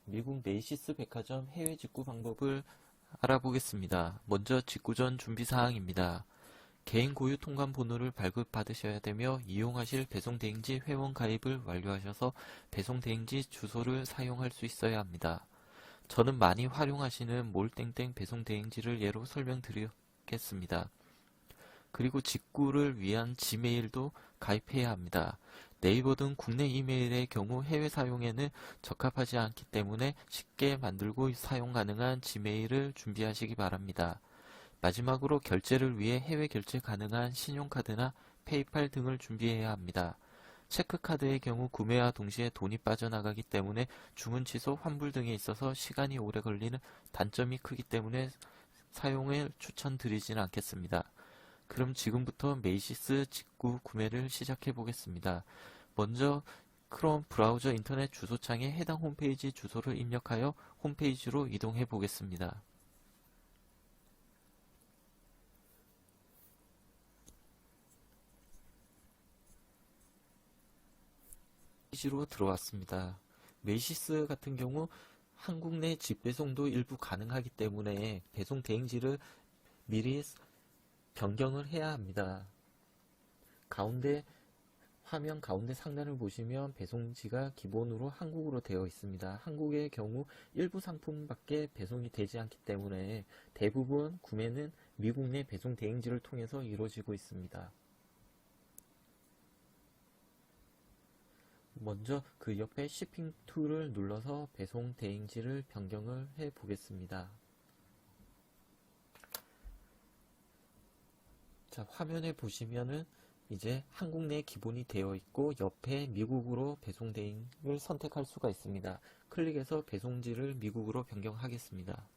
미국 메이시스 백화점 해외 직구 방법을 알아보겠습니다. 먼저 직구 전 준비사항입니다. 개인 고유 통관 번호를 발급받으셔야 되며 이용하실 배송대행지 회원 가입을 완료하셔서 배송대행지 주소를 사용할 수 있어야 합니다. 저는 많이 활용하시는 몰땡땡 배송대행지를 예로 설명드리겠습니다. 그리고 직구를 위한 지메일도 가입해야 합니다. 네이버 등 국내 이메일의 경우 해외 사용에는 적합하지 않기 때문에 쉽게 만들고 사용 가능한 지메일을 준비하시기 바랍니다. 마지막으로 결제를 위해 해외 결제 가능한 신용카드나 페이팔 등을 준비해야 합니다. 체크카드의 경우 구매와 동시에 돈이 빠져나가기 때문에 주문 취소, 환불 등에 있어서 시간이 오래 걸리는 단점이 크기 때문에 사용을 추천드리지는 않겠습니다. 그럼 지금부터 메이시스 직구 구매를 시작해 보겠습니다. 먼저 크롬 브라우저 인터넷 주소창에 해당 홈페이지 주소를 입력하여 홈페이지로 이동해 보겠습니다. 페이지로 들어왔습니다. 메이시스 같은 경우 한국 내 직배송도 일부 가능하기 때문에 배송 대행지를 미리 변경을 해야 합니다. 화면 가운데 상단을 보시면 배송지가 기본으로 한국으로 되어 있습니다. 한국의 경우 일부 상품밖에 배송이 되지 않기 때문에 대부분 구매는 미국 내 배송 대행지를 통해서 이루어지고 있습니다. 먼저 그 옆에 shipping to를 눌러서 배송 대행지를 변경을 해 보겠습니다. 자, 화면에 보시면은 이제 한국 내 기본이 되어 있고 옆에 미국으로 배송 대행을 선택할 수가 있습니다. 클릭해서 배송지를 미국으로 변경하겠습니다.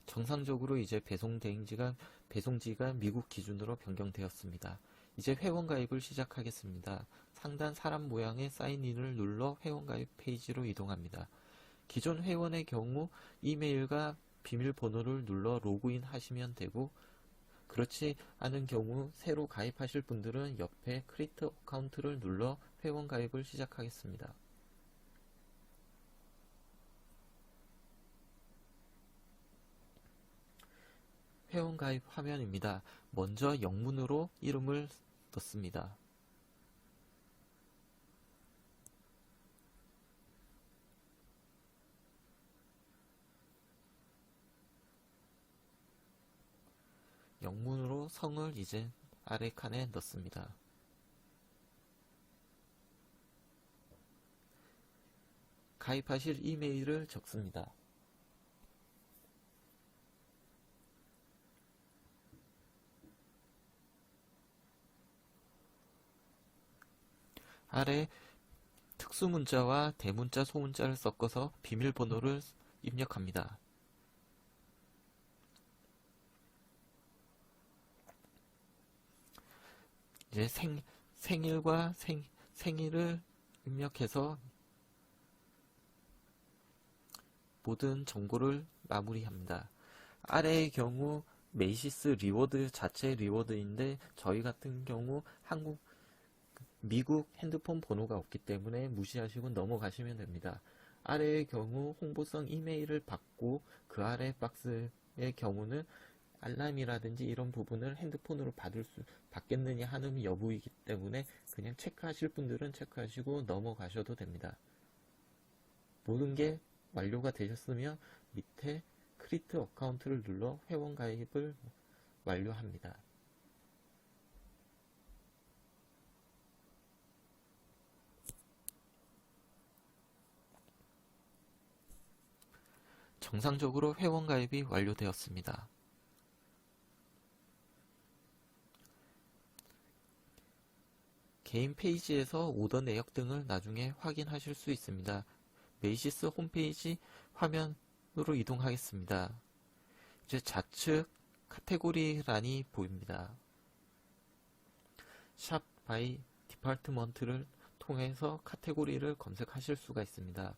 정상적으로 이제 배송지가 미국 기준으로 변경되었습니다. 이제 회원가입을 시작하겠습니다. 상단 사람 모양의 사인인을 눌러 회원가입 페이지로 이동합니다. 기존 회원의 경우 이메일과 비밀번호를 눌러 로그인 하시면 되고, 그렇지 않은 경우 새로 가입하실 분들은 옆에 크리에이트 어카운트를 눌러 회원 가입을 시작하겠습니다. 회원 가입 화면입니다. 먼저 영문으로 이름을 넣습니다. 영문으로 성을 이제 아래 칸에 넣습니다. 가입하실 이메일을 적습니다. 아래 특수문자와 대문자, 소문자를 섞어서 비밀번호를 입력합니다. 이제 생일과 생일을 입력해서 모든 정보를 마무리합니다. 아래의 경우 메이시스 리워드 자체 리워드인데 저희 같은 경우 미국 핸드폰 번호가 없기 때문에 무시하시고 넘어가시면 됩니다. 아래의 경우 홍보성 이메일을 받고 그 아래 박스의 경우는 알람이라든지 이런 부분을 핸드폰으로 받겠느냐 하는 여부이기 때문에 그냥 체크하실 분들은 체크하시고 넘어가셔도 됩니다. 모든 게 완료가 되셨으면 밑에 크리에이트 어카운트를 눌러 회원 가입을 완료합니다. 정상적으로 회원 가입이 완료되었습니다. 개인 페이지에서 오더 내역 등을 나중에 확인하실 수 있습니다. 메이시스 홈페이지 화면으로 이동하겠습니다. 이제 좌측 카테고리란이 보입니다. 샵 바이 디파트먼트를 통해서 카테고리를 검색하실 수가 있습니다.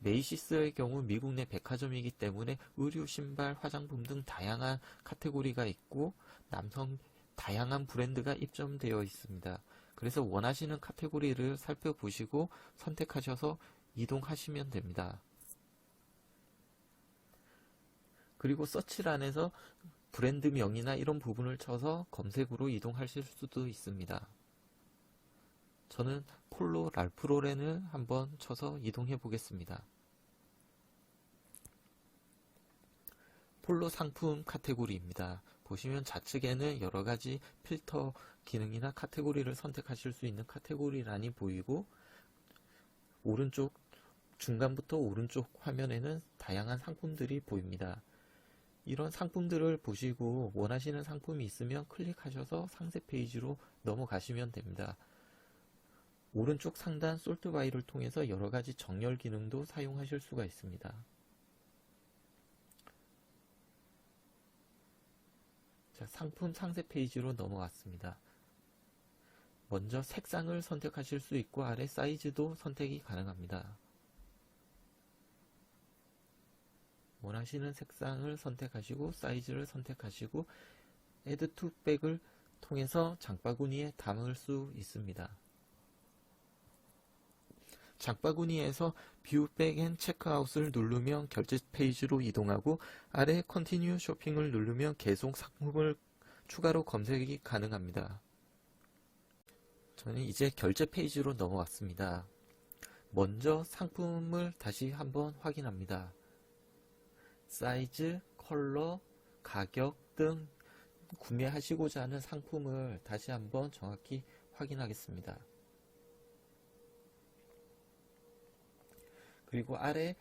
메이시스의 경우 미국 내 백화점이기 때문에 의류, 신발, 화장품 등 다양한 카테고리가 있고 남성 다양한 브랜드가 입점되어 있습니다. 그래서 원하시는 카테고리를 살펴보시고 선택하셔서 이동하시면 됩니다. 그리고 서치란에서 브랜드명이나 이런 부분을 쳐서 검색으로 이동하실 수도 있습니다. 저는 폴로 랄프 로렌을 한번 쳐서 이동해 보겠습니다. 폴로 상품 카테고리입니다. 보시면 좌측에는 여러가지 필터 기능이나 카테고리를 선택하실 수 있는 카테고리란이 보이고, 오른쪽 중간부터 오른쪽 화면에는 다양한 상품들이 보입니다. 이런 상품들을 보시고 원하시는 상품이 있으면 클릭하셔서 상세 페이지로 넘어가시면 됩니다. 오른쪽 상단 솔트바이를 통해서 여러가지 정렬 기능도 사용하실 수가 있습니다. 자, 상품 상세 페이지로 넘어갔습니다. 먼저 색상을 선택하실 수 있고 아래 사이즈도 선택이 가능합니다. 원하시는 색상을 선택하시고 사이즈를 선택하시고 Add to Bag을 통해서 장바구니에 담을 수 있습니다. 장바구니에서 뷰 백 앤 체크아웃을 누르면 결제 페이지로 이동하고 아래 컨티뉴 쇼핑을 누르면 계속 상품을 추가로 검색이 가능합니다. 저는 이제 결제 페이지로 넘어왔습니다. 먼저 상품을 다시 한번 확인합니다. 사이즈, 컬러, 가격 등 구매하시고자 하는 상품을 다시 한번 정확히 확인하겠습니다. 그리고 아래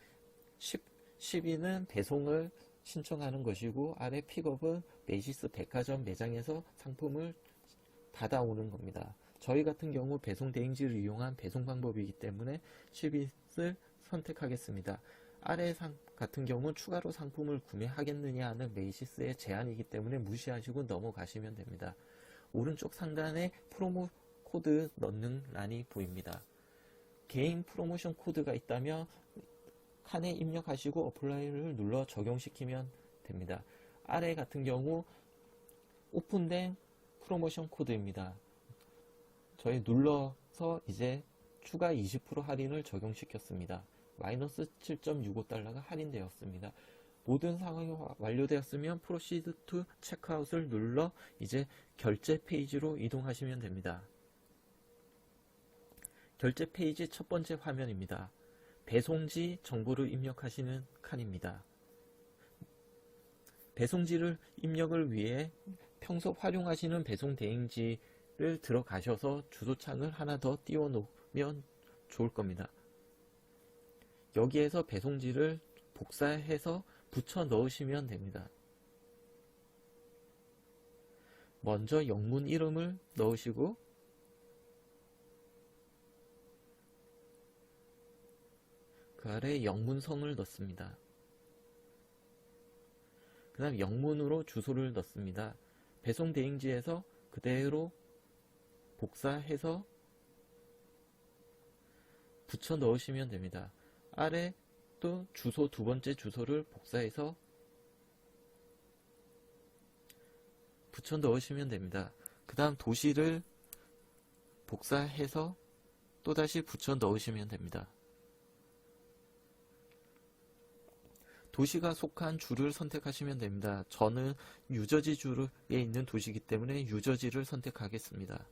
12는 배송을 신청하는 것이고 아래 픽업은 메이시스 백화점 매장에서 상품을 받아오는 겁니다. 저희 같은 경우 배송 대행지를 이용한 배송 방법이기 때문에 12을 선택하겠습니다. 아래 같은 경우는 추가로 상품을 구매하겠느냐 하는 메이시스의 제한이기 때문에 무시하시고 넘어가시면 됩니다. 오른쪽 상단에 프로모 코드 넣는 란이 보입니다. 개인 프로모션 코드가 있다면 칸에 입력하시고 어플라이를 눌러 적용시키면 됩니다. 아래 같은 경우 오픈된 프로모션 코드입니다. 저희 눌러서 이제 추가 20% 할인을 적용시켰습니다. 마이너스 7.65달러가 할인되었습니다. 모든 상황이 완료되었으면 Proceed to Checkout을 눌러 이제 결제 페이지로 이동하시면 됩니다. 결제 페이지 첫 번째 화면입니다. 배송지 정보를 입력하시는 칸입니다. 배송지를 입력을 위해 평소 활용하시는 배송 대행지를 들어가셔서 주소창을 하나 더 띄워 놓으면 좋을 겁니다. 여기에서 배송지를 복사해서 붙여 넣으시면 됩니다. 먼저 영문 이름을 넣으시고 그 아래 영문성을 넣습니다. 그 다음 영문으로 주소를 넣습니다. 배송 대행지에서 그대로 복사해서 붙여 넣으시면 됩니다. 아래 또 주소 두 번째 주소를 복사해서 붙여 넣으시면 됩니다. 그 다음 도시를 복사해서 또다시 붙여 넣으시면 됩니다. 도시가 속한 주를 선택하시면 됩니다. 저는 유저지 주에 있는 도시이기 때문에 유저지를 선택하겠습니다.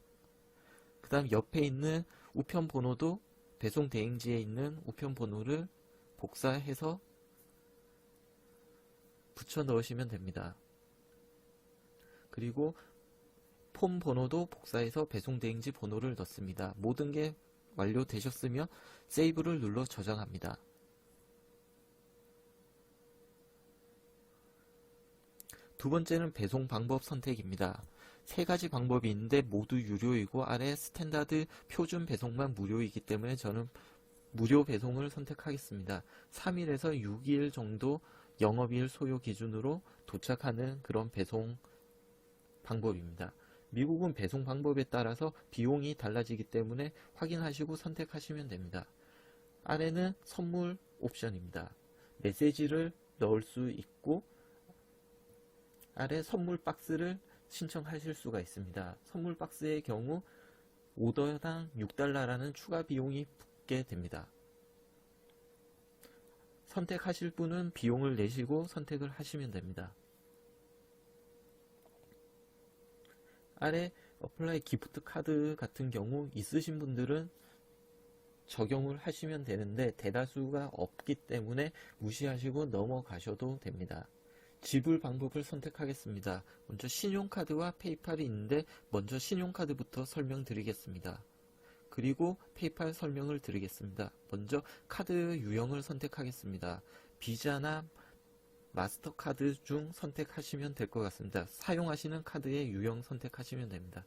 그 다음 옆에 있는 우편 번호도 배송 대행지에 있는 우편 번호를 복사해서 붙여 넣으시면 됩니다. 그리고 폼 번호도 복사해서 배송 대행지 번호를 넣습니다. 모든 게 완료되셨으면 세이브를 눌러 저장합니다. 두 번째는 배송 방법 선택입니다. 세 가지 방법이 있는데 모두 유료이고 아래 스탠다드 표준 배송만 무료이기 때문에 저는 무료 배송을 선택하겠습니다. 3일에서 6일 정도 영업일 소요 기준으로 도착하는 그런 배송 방법입니다. 미국은 배송 방법에 따라서 비용이 달라지기 때문에 확인하시고 선택하시면 됩니다. 아래는 선물 옵션입니다. 메시지를 넣을 수 있고 아래 선물 박스를 신청하실 수가 있습니다. 선물 박스의 경우 오더당 $6라는 추가 비용이 붙게 됩니다. 선택하실 분은 비용을 내시고 선택을 하시면 됩니다. 아래 어플라이 기프트 카드 같은 경우 있으신 분들은 적용을 하시면 되는데 대다수가 없기 때문에 무시하시고 넘어가셔도 됩니다. 지불 방법을 선택하겠습니다. 먼저 신용카드와 페이팔이 있는데 먼저 신용카드부터 설명드리겠습니다. 그리고 페이팔 설명을 드리겠습니다. 먼저 카드 유형을 선택하겠습니다. 비자나 마스터카드 중 선택하시면 될 것 같습니다. 사용하시는 카드의 유형 선택하시면 됩니다.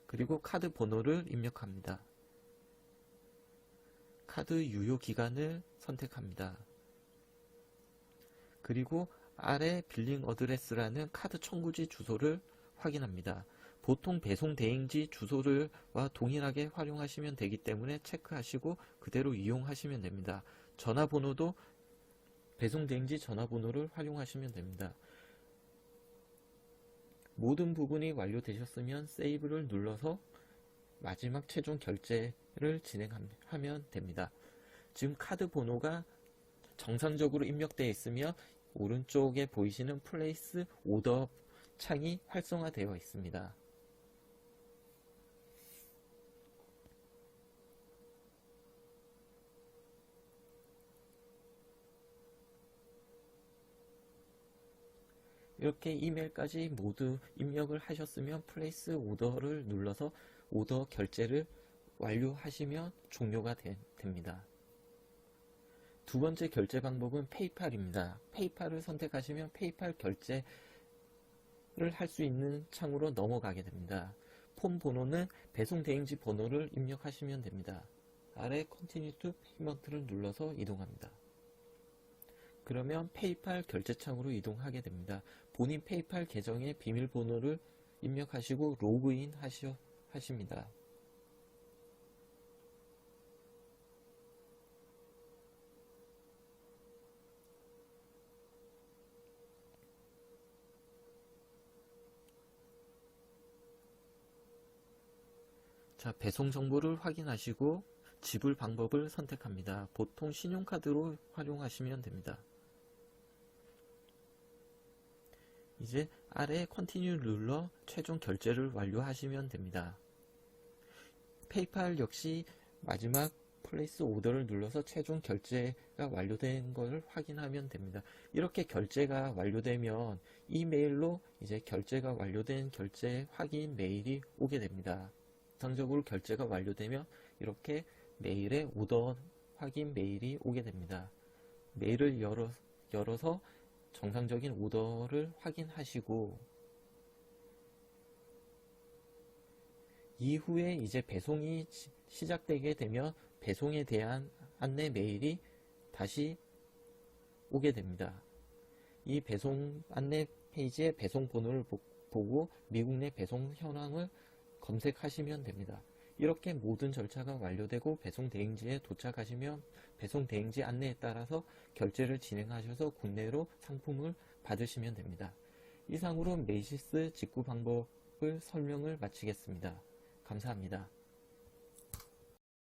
그리고 카드 번호를 입력합니다. 카드 유효 기간을 선택합니다. 그리고 아래 빌링 어드레스라는 카드 청구지 주소를 확인합니다. 보통 배송 대행지 주소와 동일하게 활용하시면 되기 때문에 체크하시고 그대로 이용하시면 됩니다. 전화번호도 배송 대행지 전화번호를 활용하시면 됩니다. 모든 부분이 완료되셨으면 세이브를 눌러서 마지막 최종 결제를 진행하면 됩니다. 지금 카드 번호가 정상적으로 입력되어 있으며 오른쪽에 보이시는 플레이스 오더 창이 활성화되어 있습니다. 이렇게 이메일까지 모두 입력을 하셨으면 플레이스 오더를 눌러서 오더 결제를 완료하시면 종료가 됩니다. 두 번째 결제 방법은 페이팔입니다. 페이팔을 선택하시면 페이팔 결제를 할 수 있는 창으로 넘어가게 됩니다. 폰 번호는 배송 대행지 번호를 입력하시면 됩니다. 아래 Continue to Payment를 눌러서 이동합니다. 그러면 페이팔 결제창으로 이동하게 됩니다. 본인 페이팔 계정의 비밀번호를 입력하시고 로그인 하십니다. 자, 배송 정보를 확인하시고 지불 방법을 선택합니다. 보통 신용카드로 활용하시면 됩니다. 이제 아래 컨티뉴 눌러 최종 결제를 완료하시면 됩니다. 페이팔 역시 마지막 플레이스 오더를 눌러서 최종 결제가 완료된 것을 확인하면 됩니다. 이렇게 결제가 완료되면 이메일로 이제 결제가 완료된 결제 확인 메일이 오게 됩니다. 정상적으로 결제가 완료되면 이렇게 메일에 오더 확인 메일이 오게 됩니다. 메일을 열어서 정상적인 오더를 확인하시고 이후에 이제 배송이 시작되게 되면 배송에 대한 안내 메일이 다시 오게 됩니다. 이 배송 안내 페이지의 배송 번호를 보고 미국 내 배송 현황을 검색하시면 됩니다. 이렇게 모든 절차가 완료되고 배송 대행지에 도착하시면 배송 대행지 안내에 따라서 결제를 진행하셔서 국내로 상품을 받으시면 됩니다. 이상으로 메이시스 직구 방법을 설명을 마치겠습니다. 감사합니다.